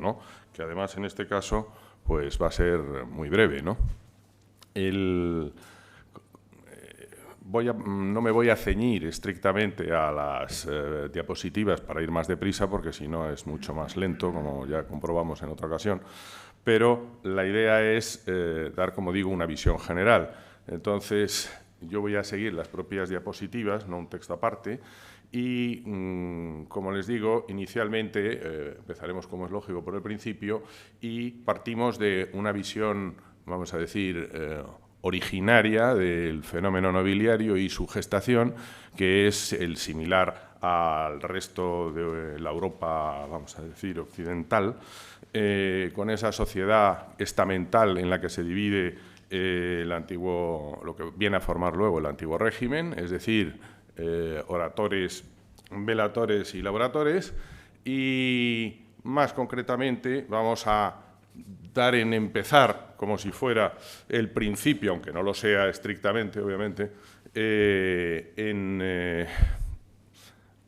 ¿no? Que además en este caso pues va a ser muy breve, ¿no? No me voy a ceñir estrictamente a las diapositivas para ir más deprisa, porque si no es mucho más lento, como ya comprobamos en otra ocasión, pero la idea es dar, como digo, una visión general. Entonces, yo voy a seguir las propias diapositivas, no un texto aparte, y, como les digo, inicialmente empezaremos, como es lógico, por el principio, y partimos de una visión, vamos a decir, originaria del fenómeno nobiliario y su gestación, que es el similar al resto de la Europa, vamos a decir, occidental, con esa sociedad estamental en la que se divide lo que viene a formar luego el antiguo régimen, es decir, oratores, velatores y laboratores, y más concretamente vamos a dar en empezar, como si fuera el principio, aunque no lo sea estrictamente, obviamente, en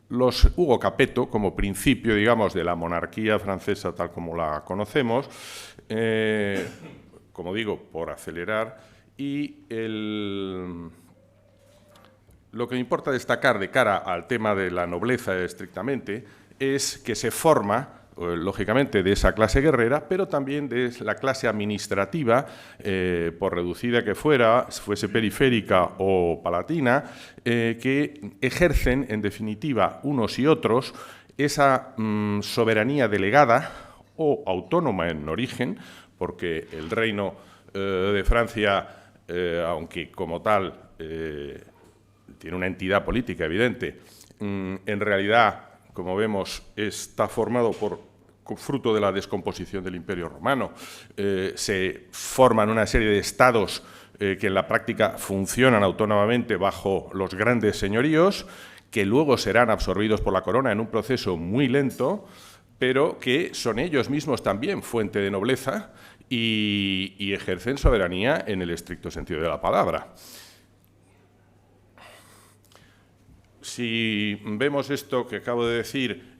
los Hugo Capetto, como principio, digamos, de la monarquía francesa tal como la conocemos, como digo, por acelerar, y lo que me importa destacar de cara al tema de la nobleza estrictamente es que se forma, lógicamente, de esa clase guerrera, pero también de la clase administrativa, por reducida que fuese periférica o palatina, que ejercen, en definitiva, unos y otros, esa soberanía delegada o autónoma en origen, porque el reino de Francia, aunque como tal tiene una entidad política evidente, en realidad, como vemos, está formado fruto de la descomposición del Imperio Romano. Se forman una serie de estados que en la práctica funcionan autónomamente bajo los grandes señoríos, que luego serán absorbidos por la corona en un proceso muy lento, pero que son ellos mismos también fuente de nobleza y ejercen soberanía en el estricto sentido de la palabra. Si vemos esto que acabo de decir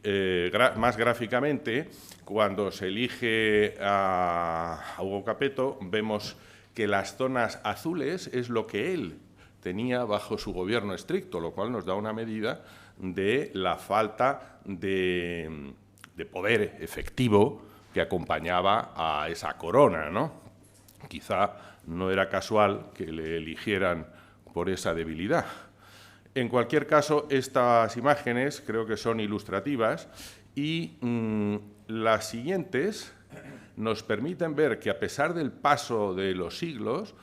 más gráficamente, cuando se elige a Hugo Capetto, vemos que las zonas azules es lo que él tenía bajo su gobierno estricto, lo cual nos da una medida de la falta de poder efectivo que acompañaba a esa corona, ¿no? Quizá no era casual que le eligieran por esa debilidad. En cualquier caso, estas imágenes creo que son ilustrativas y las siguientes nos permiten ver que, a pesar del paso de los siglos,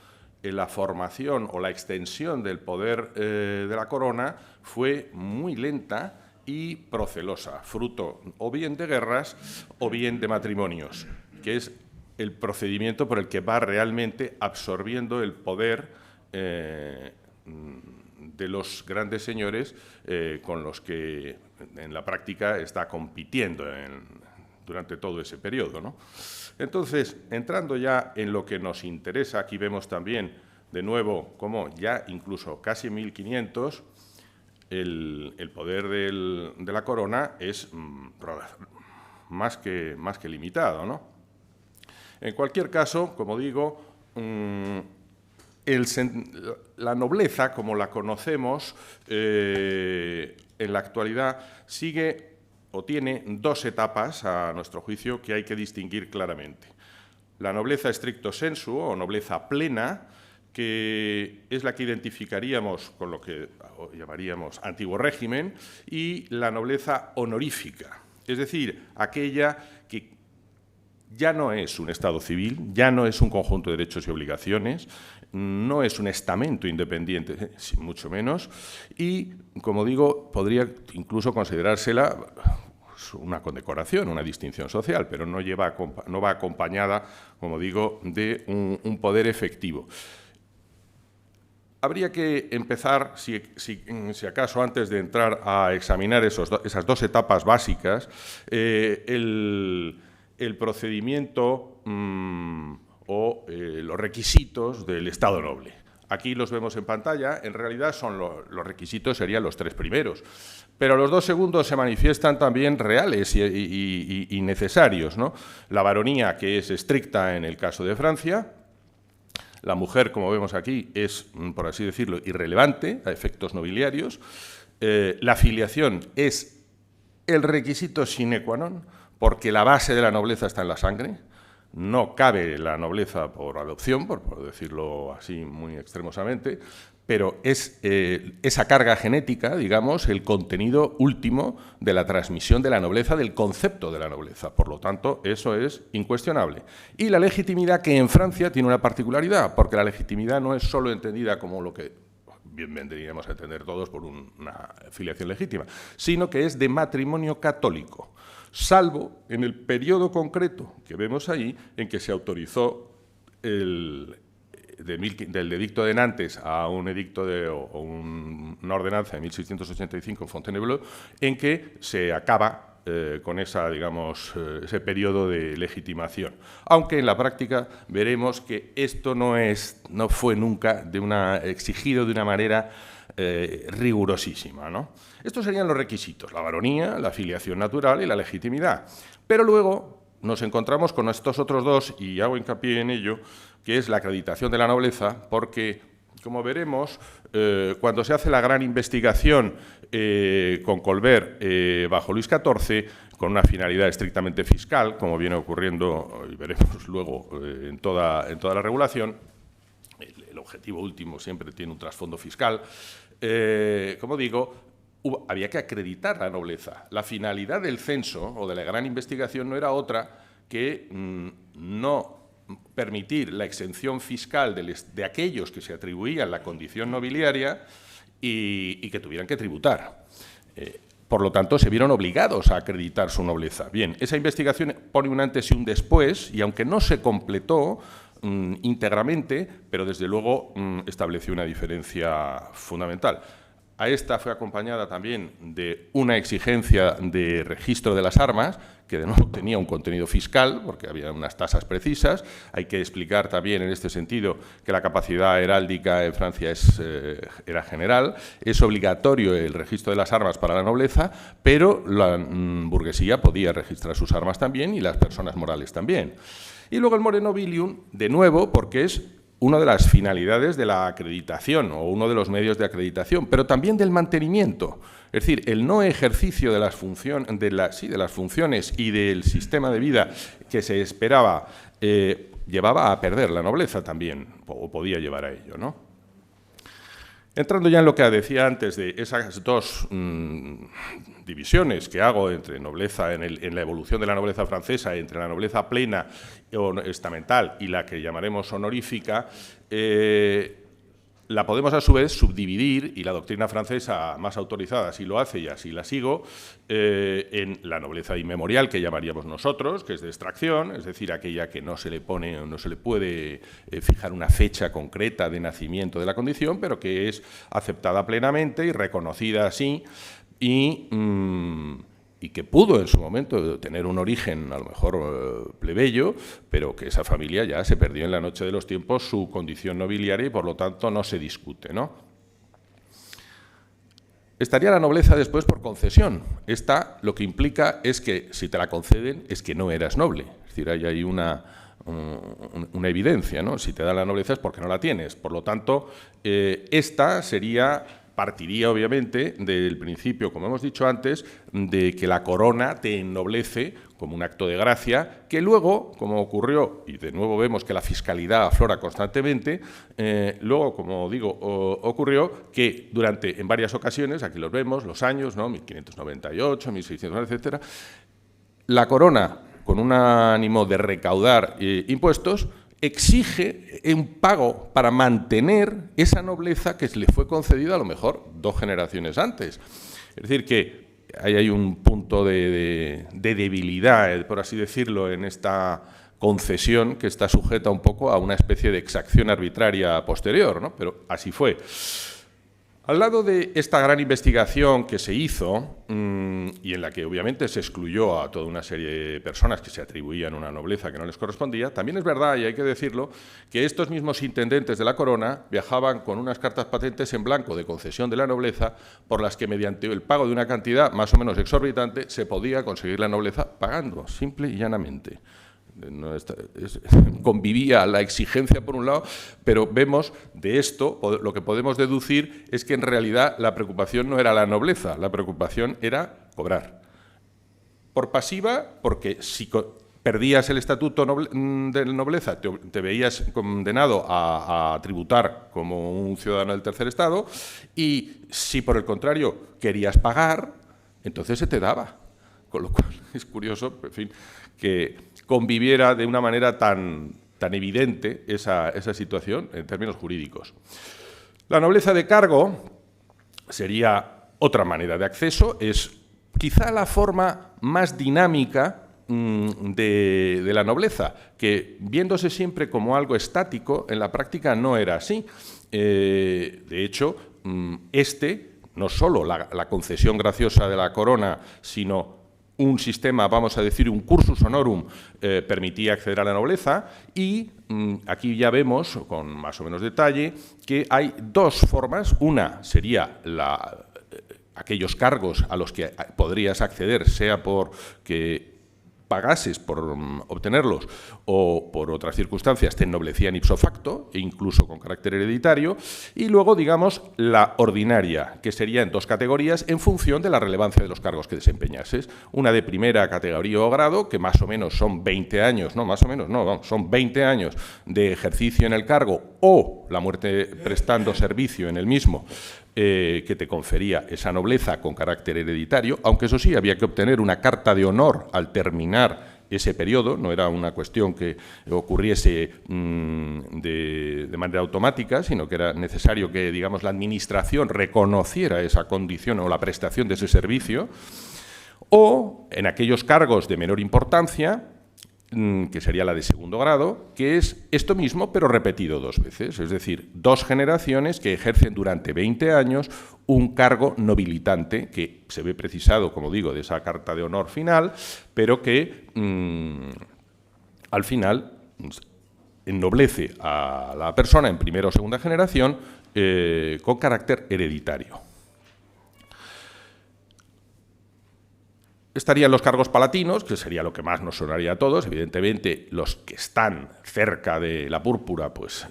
la formación o la extensión del poder de la corona fue muy lenta y procelosa, fruto o bien de guerras o bien de matrimonios, que es el procedimiento por el que va realmente absorbiendo el poder de los grandes señores con los que en la práctica está compitiendo durante todo ese periodo, ¿no? Entonces, entrando ya en lo que nos interesa, aquí vemos también, de nuevo, como ya incluso casi 1500, el poder de la corona es más que limitado, ¿no? En cualquier caso, como digo, la nobleza, como la conocemos en la actualidad, sigue o tiene dos etapas, a nuestro juicio, que hay que distinguir claramente. La nobleza stricto sensu, o nobleza plena, que es la que identificaríamos con lo que llamaríamos antiguo régimen, y la nobleza honorífica, es decir, aquella que ya no es un Estado civil, ya no es un conjunto de derechos y obligaciones, no es un estamento independiente, mucho menos, y, como digo, podría incluso considerársela una condecoración, una distinción social, pero no va acompañada, como digo, de un poder efectivo. Habría que empezar, si acaso, antes de entrar a examinar esas dos etapas básicas, el procedimiento o los requisitos del Estado noble. Aquí los vemos en pantalla, en realidad son los requisitos serían los 3 primeros, pero los 2 segundos se manifiestan también reales y necesarios, ¿no? La baronía, que es estricta en el caso de Francia. La mujer, como vemos aquí, es, por así decirlo, irrelevante a efectos nobiliarios. La filiación es el requisito sine qua non, porque la base de la nobleza está en la sangre. No cabe la nobleza por adopción, por decirlo así muy extremosamente, pero es esa carga genética, digamos, el contenido último de la transmisión de la nobleza, del concepto de la nobleza. Por lo tanto, eso es incuestionable. Y la legitimidad, que en Francia tiene una particularidad, porque la legitimidad no es solo entendida como lo que bien vendríamos a entender todos por una filiación legítima, sino que es de matrimonio católico, salvo en el periodo concreto que vemos ahí, en que se autorizó del edicto de Nantes a un edicto o una ordenanza de 1685 en Fontainebleau, en que se acaba con esa, digamos, ese periodo de legitimación. Aunque en la práctica veremos que esto no fue nunca exigido de una manera rigurosísima, ¿no? Estos serían los requisitos: la baronía, la filiación natural y la legitimidad. Pero luego nos encontramos con estos otros 2, y hago hincapié en ello, que es la acreditación de la nobleza, porque, como veremos, cuando se hace la gran investigación con Colbert bajo Luis XIV, con una finalidad estrictamente fiscal, como viene ocurriendo, y veremos luego, en toda la regulación, el objetivo último siempre tiene un trasfondo fiscal, como digo, había que acreditar la nobleza. La finalidad del censo o de la gran investigación no era otra que no permitir la exención fiscal de aquellos que se atribuían la condición nobiliaria y que tuvieran que tributar. Por lo tanto, se vieron obligados a acreditar su nobleza. Bien, esa investigación pone un antes y un después, y aunque no se completó íntegramente, pero desde luego estableció una diferencia fundamental. A esta fue acompañada también de una exigencia de registro de las armas, que de nuevo tenía un contenido fiscal, porque había unas tasas precisas. Hay que explicar también en este sentido que la capacidad heráldica en Francia era general. Es obligatorio el registro de las armas para la nobleza, pero la burguesía podía registrar sus armas también y las personas morales también. Y luego el More Nobilium, de nuevo, porque es una de las finalidades de la acreditación o uno de los medios de acreditación, pero también del mantenimiento. Es decir, el no ejercicio de las funciones y del sistema de vida que se esperaba llevaba a perder la nobleza también, o podía llevar a ello, ¿no? Entrando ya en lo que decía antes de esas 2 divisiones que hago entre nobleza, en la evolución de la nobleza francesa, entre la nobleza plena o estamental y la que llamaremos honorífica, la podemos a su vez subdividir, y la doctrina francesa más autorizada así lo hace y así la sigo, en la nobleza inmemorial, que llamaríamos nosotros, que es de extracción, es decir, aquella que no se le pone o no se le puede fijar una fecha concreta de nacimiento de la condición, pero que es aceptada plenamente y reconocida así, y que pudo en su momento tener un origen a lo mejor plebeyo, pero que esa familia ya se perdió en la noche de los tiempos su condición nobiliaria y por lo tanto no se discute, ¿no? Estaría la nobleza después por concesión. Esta lo que implica es que si te la conceden es que no eras noble, es decir, hay ahí una evidencia, ¿no? Si te dan la nobleza es porque no la tienes. Por lo tanto, esta partiría obviamente del principio, como hemos dicho antes, de que la corona te ennoblece como un acto de gracia, que luego, como ocurrió, y de nuevo vemos que la fiscalidad aflora constantemente, luego, como digo, ocurrió que en varias ocasiones, aquí los vemos, los años, ¿no? 1598, 1600, etcétera, la corona, con un ánimo de recaudar impuestos, exige un pago para mantener esa nobleza que se le fue concedida a lo mejor 2 generaciones antes. Es decir, que hay un punto de debilidad, por así decirlo, en esta concesión que está sujeta un poco a una especie de exacción arbitraria posterior, ¿no? Pero así fue. Al lado de esta gran investigación que se hizo, y en la que obviamente se excluyó a toda una serie de personas que se atribuían una nobleza que no les correspondía, también es verdad, y hay que decirlo, que estos mismos intendentes de la corona viajaban con unas cartas patentes en blanco de concesión de la nobleza, por las que mediante el pago de una cantidad más o menos exorbitante se podía conseguir la nobleza pagando, simple y llanamente. Convivía la exigencia por un lado, pero vemos de esto, lo que podemos deducir es que en realidad la preocupación no era la nobleza, la preocupación era cobrar. Por pasiva, porque si perdías el estatuto de nobleza, te veías condenado a tributar como un ciudadano del tercer estado, y si por el contrario querías pagar, entonces se te daba. Con lo cual es curioso, en fin, que conviviera de una manera tan evidente esa situación en términos jurídicos. La nobleza de cargo sería otra manera de acceso, es quizá la forma más dinámica de la nobleza, que viéndose siempre como algo estático, en la práctica no era así. De hecho, no solo la concesión graciosa de la corona, sino un sistema, vamos a decir, un cursus honorum, permitía acceder a la nobleza, y aquí ya vemos, con más o menos detalle, que hay dos formas. Una sería aquellos cargos a los que podrías acceder, sea porque pagases por obtenerlos o por otras circunstancias te ennoblecían ipso facto, e incluso con carácter hereditario, y luego, digamos, la ordinaria, que sería en dos categorías en función de la relevancia de los cargos que desempeñases. Una de primera categoría o grado, que más o menos son 20 años, no, más o menos, no, vamos, son 20 años de ejercicio en el cargo o la muerte prestando servicio en el mismo, que te confería esa nobleza con carácter hereditario, aunque eso sí, había que obtener una carta de honor al terminar ese periodo, no era una cuestión que ocurriese de manera automática, sino que era necesario que, digamos, la administración reconociera esa condición o la prestación de ese servicio, o en aquellos cargos de menor importancia, que sería la de segundo grado, que es esto mismo, pero repetido dos veces, es decir, dos generaciones que ejercen durante 20 años un cargo nobilitante que se ve precisado, como digo, de esa carta de honor final, pero que al final ennoblece a la persona en primera o segunda generación con carácter hereditario. Estarían los cargos palatinos, que sería lo que más nos sonaría a todos. Evidentemente, los que están cerca de la púrpura, pues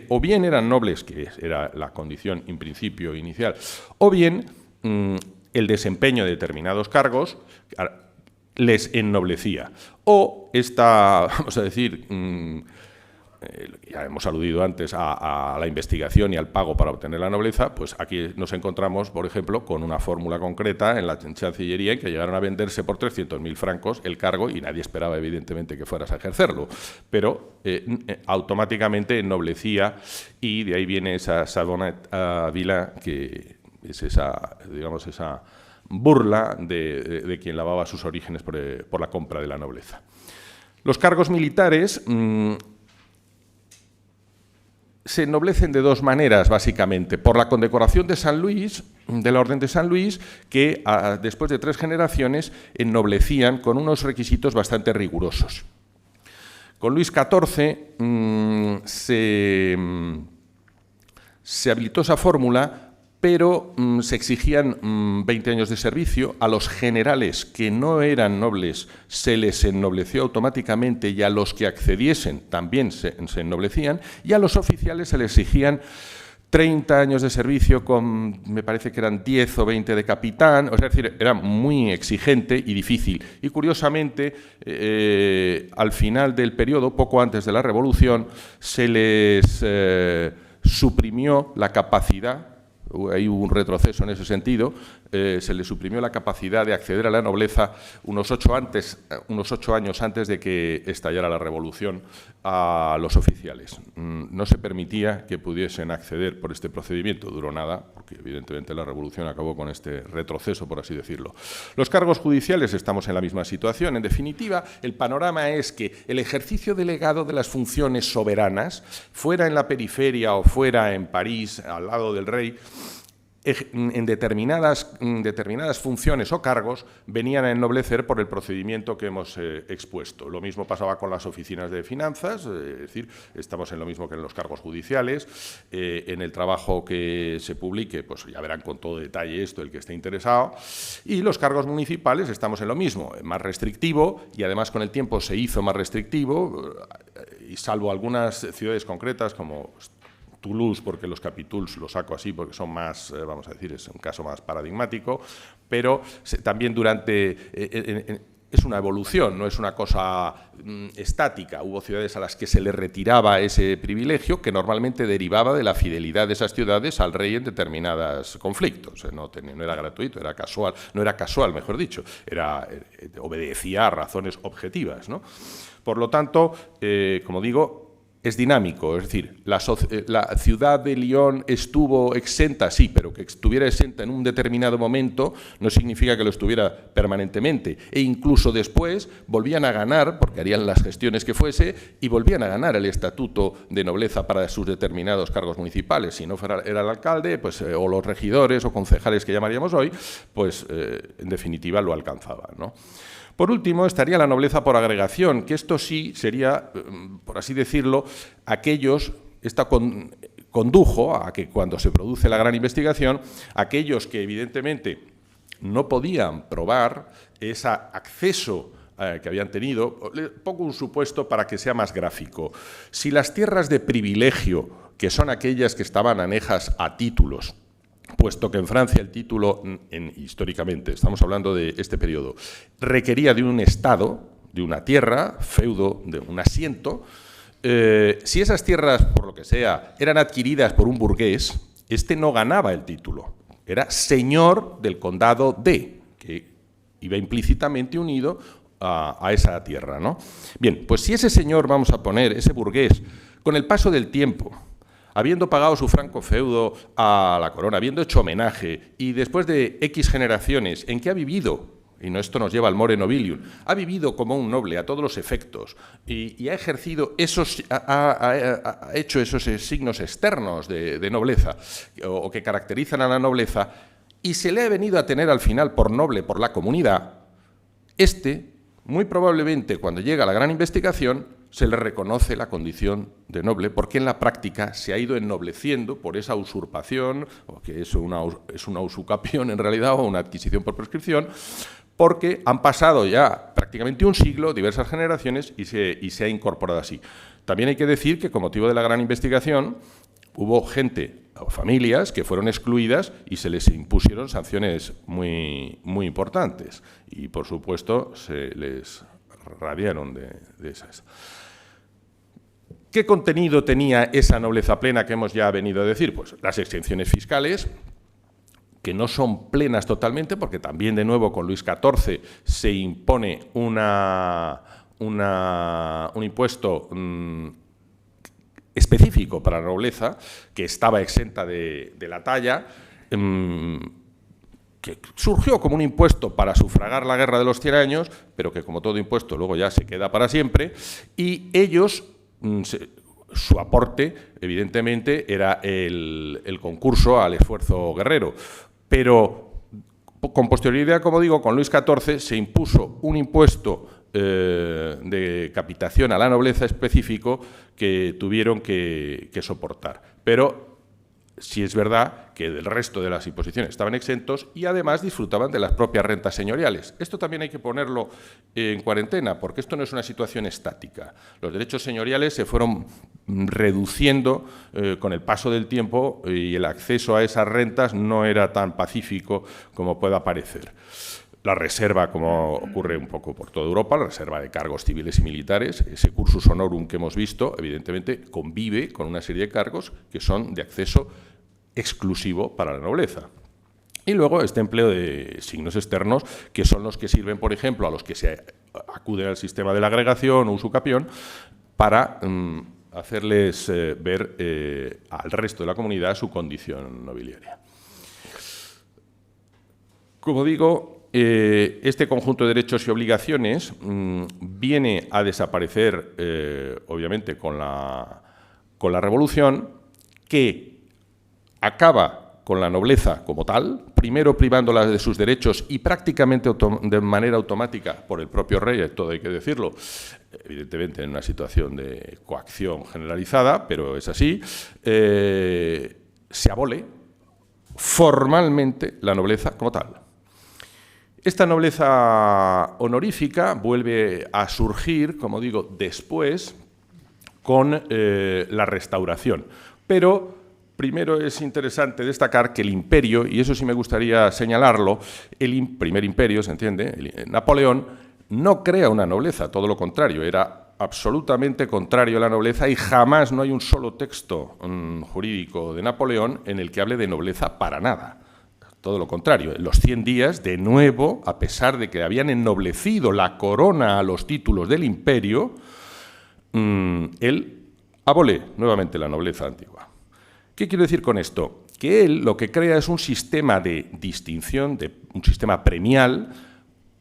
o bien eran nobles, que era la condición en principio inicial, o bien el desempeño de determinados cargos les ennoblecía. O esta, vamos a decir, ya hemos aludido antes a la investigación y al pago para obtener la nobleza, pues aquí nos encontramos, por ejemplo, con una fórmula concreta en la Chancillería en que llegaron a venderse por 300.000 francos el cargo y nadie esperaba, evidentemente, que fueras a ejercerlo, pero automáticamente ennoblecía, y de ahí viene esa savonnette vilain, que es esa, digamos, esa burla de quien lavaba sus orígenes por la compra de la nobleza. Los cargos militares se ennoblecen de dos maneras, básicamente. Por la condecoración de San Luis, de la Orden de San Luis, que después de 3 generaciones ennoblecían con unos requisitos bastante rigurosos. Con Luis XIV se habilitó esa fórmula, pero se exigían 20 años de servicio. A los generales que no eran nobles se les ennobleció automáticamente, y a los que accediesen también se ennoblecían, y a los oficiales se les exigían 30 años de servicio con, me parece que eran 10 o 20 de capitán, o sea, es decir, era muy exigente y difícil. Y curiosamente, al final del periodo, poco antes de la Revolución, se les suprimió la capacidad Ahí hubo un retroceso en ese sentido. Se le suprimió la capacidad de acceder a la nobleza unos 8 años antes de que estallara la Revolución a los oficiales. No se permitía que pudiesen acceder por este procedimiento. Duró nada, porque evidentemente la Revolución acabó con este retroceso, por así decirlo. Los cargos judiciales estamos en la misma situación. En definitiva, el panorama es que el ejercicio delegado de las funciones soberanas, fuera en la periferia o fuera en París, al lado del rey, en determinadas funciones o cargos venían a ennoblecer por el procedimiento que hemos expuesto. Lo mismo pasaba con las oficinas de finanzas, es decir, estamos en lo mismo que en los cargos judiciales. En el trabajo que se publique, pues ya verán con todo detalle esto el que esté interesado. Y los cargos municipales estamos en lo mismo, más restrictivo, y además con el tiempo se hizo más restrictivo, y salvo algunas ciudades concretas como Toulouse, porque los capituls los saco así porque son más, vamos a decir, es un caso más paradigmático, pero también es una evolución, no es una cosa estática. Hubo ciudades a las que se les retiraba ese privilegio, que normalmente derivaba de la fidelidad de esas ciudades al rey en determinados conflictos. No era gratuito, era casual, no era casual, mejor dicho, obedecía a razones objetivas, ¿no? Por lo tanto, como digo, es dinámico, es decir, la ciudad de Lyon estuvo exenta, sí, pero que estuviera exenta en un determinado momento no significa que lo estuviera permanentemente. E incluso después volvían a ganar, porque harían las gestiones que fuese, y volvían a ganar el estatuto de nobleza para sus determinados cargos municipales. Si no era el alcalde, pues, o los regidores o concejales que llamaríamos hoy, pues en definitiva lo alcanzaban, ¿no? Por último, estaría la nobleza por agregación, que esto sí sería, por así decirlo, condujo a que cuando se produce la gran investigación, aquellos que evidentemente no podían probar ese acceso que habían tenido. Pongo un supuesto para que sea más gráfico. Si las tierras de privilegio, que son aquellas que estaban anejas a títulos, puesto que en Francia el título, históricamente, estamos hablando de este periodo, requería de un estado, de una tierra, feudo, de un asiento. Si esas tierras, por lo que sea, eran adquiridas por un burgués, este no ganaba el título, era señor del condado de, que iba implícitamente unido a esa tierra, ¿no? Bien, pues si ese señor, vamos a poner, ese burgués, con el paso del tiempo, habiendo pagado su franco feudo a la corona, habiendo hecho homenaje, y después de X generaciones en que ha vivido, y esto nos lleva al more nobilium, ha vivido como un noble a todos los efectos, y ha ejercido ha hecho esos signos externos de nobleza, o que caracterizan a la nobleza, y se le ha venido a tener al final por noble por la comunidad, muy probablemente cuando llega la gran investigación, se le reconoce la condición de noble, porque en la práctica se ha ido ennobleciendo por esa usurpación, o que es una usucapión en realidad, o una adquisición por prescripción, porque han pasado ya prácticamente un siglo, diversas generaciones, y se ha incorporado así. También hay que decir que con motivo de la gran investigación hubo gente o familias que fueron excluidas y se les impusieron sanciones muy, muy importantes, y por supuesto se les radiaron de esas. ¿Qué contenido tenía esa nobleza plena que hemos ya venido a decir? Pues las exenciones fiscales, que no son plenas totalmente, porque también de nuevo con Luis XIV se impone un impuesto específico para la nobleza, que estaba exenta de la talla, que surgió como un impuesto para sufragar la Guerra de los 100 años, pero que como todo impuesto luego ya se queda para siempre, y ellos, su aporte, evidentemente, era el concurso al esfuerzo guerrero. Pero con posterioridad, como digo, con Luis XIV se impuso un impuesto de capitación a la nobleza específico que tuvieron que soportar. Pero sí es verdad que del resto de las imposiciones estaban exentos y además disfrutaban de las propias rentas señoriales. Esto también hay que ponerlo en cuarentena, porque esto no es una situación estática. Los derechos señoriales se fueron reduciendo con el paso del tiempo, y el acceso a esas rentas no era tan pacífico como pueda parecer. La reserva, como ocurre un poco por toda Europa, la reserva de cargos civiles y militares, ese cursus honorum que hemos visto, evidentemente convive con una serie de cargos que son de acceso exclusivo para la nobleza. Y luego este empleo de signos externos, que son los que sirven, por ejemplo, a los que se acude al sistema de la agregación o usucapión, para hacerles ver al resto de la comunidad su condición nobiliaria. Como digo, este conjunto de derechos y obligaciones viene a desaparecer, obviamente, con la Revolución, que acaba con la nobleza como tal, primero privándola de sus derechos y prácticamente de manera automática por el propio rey, todo hay que decirlo, evidentemente en una situación de coacción generalizada, pero es así, se abole formalmente la nobleza como tal. Esta nobleza honorífica vuelve a surgir, como digo, después con la Restauración, pero primero es interesante destacar que el imperio, y eso sí me gustaría señalarlo, el primer imperio, ¿se entiende? Napoleón no crea una nobleza, todo lo contrario, era absolutamente contrario a la nobleza y jamás no hay un solo texto jurídico de Napoleón en el que hable de nobleza para nada. Todo lo contrario, en los 100 días, de nuevo, a pesar de que habían ennoblecido la corona a los títulos del imperio, él abole nuevamente la nobleza antigua. ¿Qué quiero decir con esto? Que él lo que crea es un sistema de distinción, un sistema premial,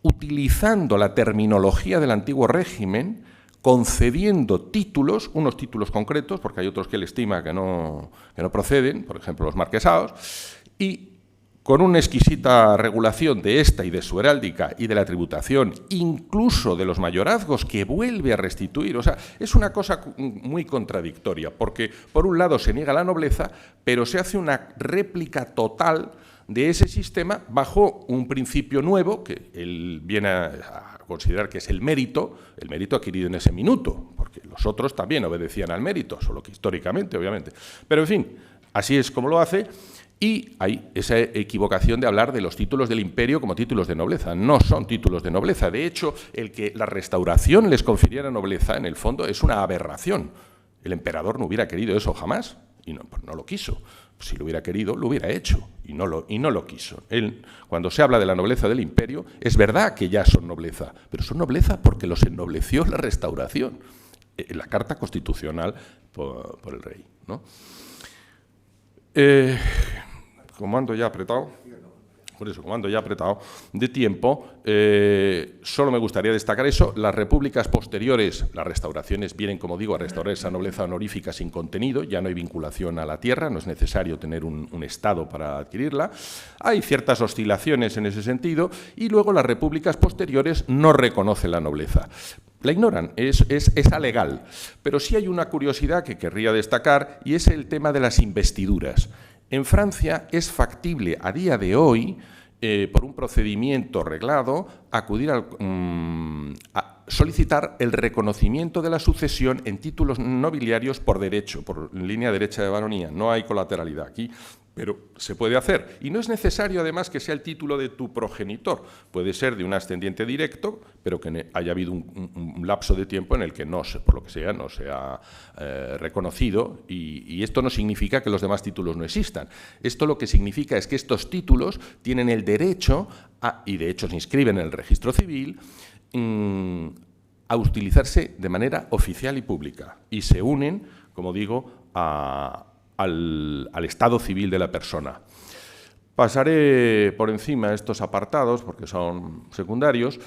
utilizando la terminología del antiguo régimen, concediendo títulos, unos títulos concretos, porque hay otros que él estima que no proceden, por ejemplo los marquesados, y con una exquisita regulación de esta y de su heráldica y de la tributación, incluso de los mayorazgos, que vuelve a restituir. O sea, es una cosa muy contradictoria, porque por un lado se niega la nobleza, pero se hace una réplica total de ese sistema bajo un principio nuevo, que él viene a considerar que es el mérito adquirido en ese minuto, porque los otros también obedecían al mérito, solo que históricamente, obviamente. Pero, en fin, así es como lo hace. Y hay esa equivocación de hablar de los títulos del imperio como títulos de nobleza. No son títulos de nobleza. De hecho, el que la Restauración les confiriera nobleza, en el fondo, es una aberración. El emperador no hubiera querido eso jamás y no lo quiso. Si lo hubiera querido, lo hubiera hecho y no lo quiso. Él, cuando se habla de la nobleza del imperio, es verdad que ya son nobleza, pero son nobleza porque los ennobleció la Restauración, la Carta Constitucional por el rey, ¿no? Como ando ya apretado, de tiempo, solo me gustaría destacar eso. Las repúblicas posteriores, las restauraciones vienen, como digo, a restaurar esa nobleza honorífica sin contenido, ya no hay vinculación a la tierra, no es necesario tener un estado para adquirirla. Hay ciertas oscilaciones en ese sentido y luego las repúblicas posteriores no reconocen la nobleza. La ignoran, es alegal, pero sí hay una curiosidad que querría destacar y es el tema de las investiduras. En Francia es factible a día de hoy, por un procedimiento reglado, acudir a solicitar el reconocimiento de la sucesión en títulos nobiliarios por derecho, por línea derecha de baronía. No hay colateralidad aquí, pero se puede hacer. Y no es necesario, además, que sea el título de tu progenitor. Puede ser de un ascendiente directo, pero que haya habido un lapso de tiempo en el que por lo que sea, no se ha reconocido. Y esto no significa que los demás títulos no existan. Esto lo que significa es que estos títulos tienen el derecho, y de hecho se inscriben en el registro civil, a utilizarse de manera oficial y pública. Y se unen, como digo, al estado civil de la persona. Pasaré por encima estos apartados porque son secundarios.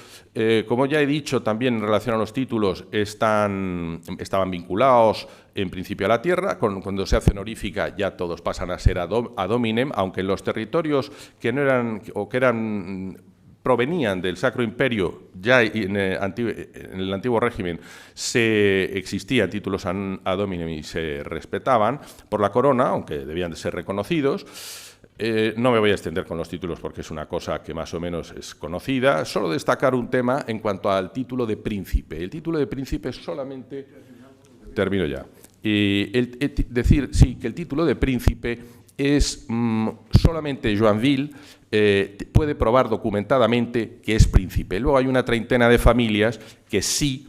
Como ya he dicho, también en relación a los títulos estaban vinculados en principio a la tierra. Cuando se hace honorífica ya todos pasan a ser ad hominem, aunque en los territorios que no eran o que provenían del Sacro Imperio, ya en el antiguo régimen existían títulos ad hominem y se respetaban por la corona, aunque debían de ser reconocidos. No me voy a extender con los títulos porque es una cosa que más o menos es conocida. Solo destacar un tema en cuanto al título de príncipe. El título de príncipe solamente... Termino ya. Decir, sí, que el título de príncipe es solamente Joinville puede probar documentadamente que es príncipe. Luego hay una treintena de familias que sí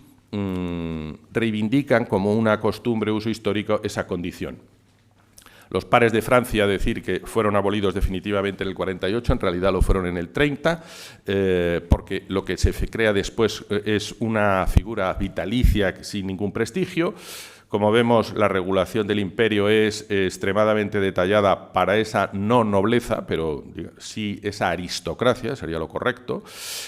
reivindican como una costumbre, uso histórico, esa condición. los pares de Francia decir que fueron abolidos definitivamente en el 48, en realidad lo fueron en el 30, porque lo que se crea después es una figura vitalicia sin ningún prestigio. Como vemos, la regulación del imperio es extremadamente detallada para esa no nobleza, pero sí esa aristocracia, sería lo correcto.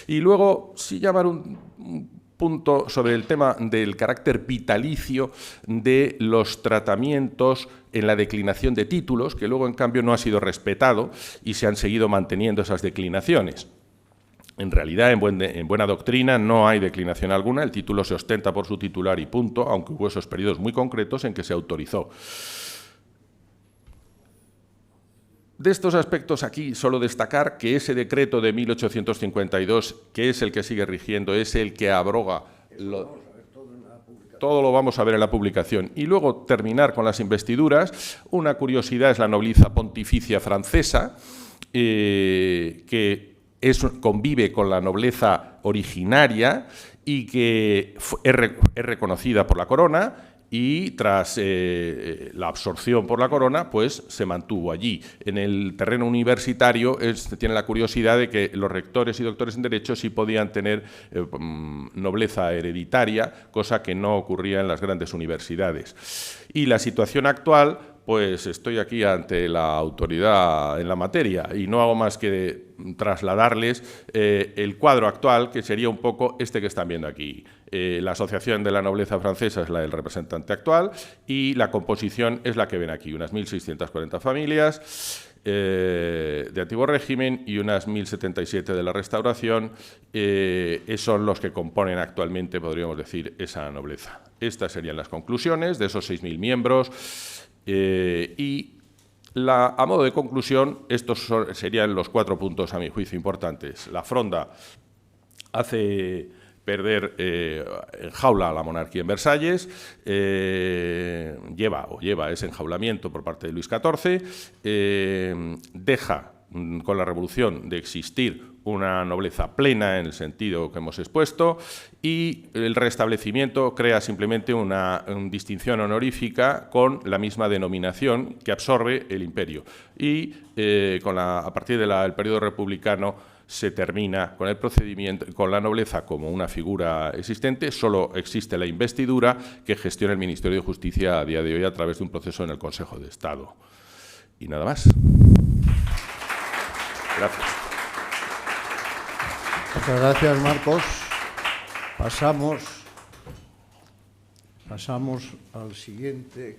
Y luego, sí llamar un punto sobre el tema del carácter vitalicio de los tratamientos en la declinación de títulos, que luego, en cambio, no ha sido respetado y se han seguido manteniendo esas declinaciones. En realidad, en buena doctrina, no hay declinación alguna, el título se ostenta por su titular y punto, aunque hubo esos periodos muy concretos en que se autorizó. De estos aspectos aquí, solo destacar que ese decreto de 1852, que es el que sigue rigiendo, es el que abroga... Todo lo vamos a ver en la publicación. Y luego terminar con las investiduras. Una curiosidad es la nobleza pontificia francesa, que convive con la nobleza originaria y que es reconocida por la corona, y tras la absorción por la corona, pues se mantuvo allí. En el terreno universitario tiene la curiosidad de que los rectores y doctores en Derecho sí podían tener nobleza hereditaria, cosa que no ocurría en las grandes universidades. Y la situación actual, pues estoy aquí ante la autoridad en la materia y no hago más que trasladarles el cuadro actual, que sería un poco este que están viendo aquí. La Asociación de la Nobleza Francesa es la del representante actual y la composición es la que ven aquí, unas 1.640 familias de antiguo régimen y unas 1.077 de la Restauración, son los que componen actualmente, podríamos decir, esa nobleza. Estas serían las conclusiones de esos 6.000 miembros. A modo de conclusión, estos serían los 4 puntos, a mi juicio, importantes. La Fronda hace perder en jaula a la monarquía en Versalles, lleva ese enjaulamiento por parte de Luis XIV, deja con la Revolución de existir una nobleza plena en el sentido que hemos expuesto, y el restablecimiento crea simplemente una distinción honorífica con la misma denominación que absorbe el imperio. Y a partir del periodo republicano se termina con el procedimiento, con la nobleza como una figura existente. Solo existe la investidura que gestiona el Ministerio de Justicia a día de hoy a través de un proceso en el Consejo de Estado. Y nada más. Gracias. Muchas gracias, Marcos. Pasamos al siguiente.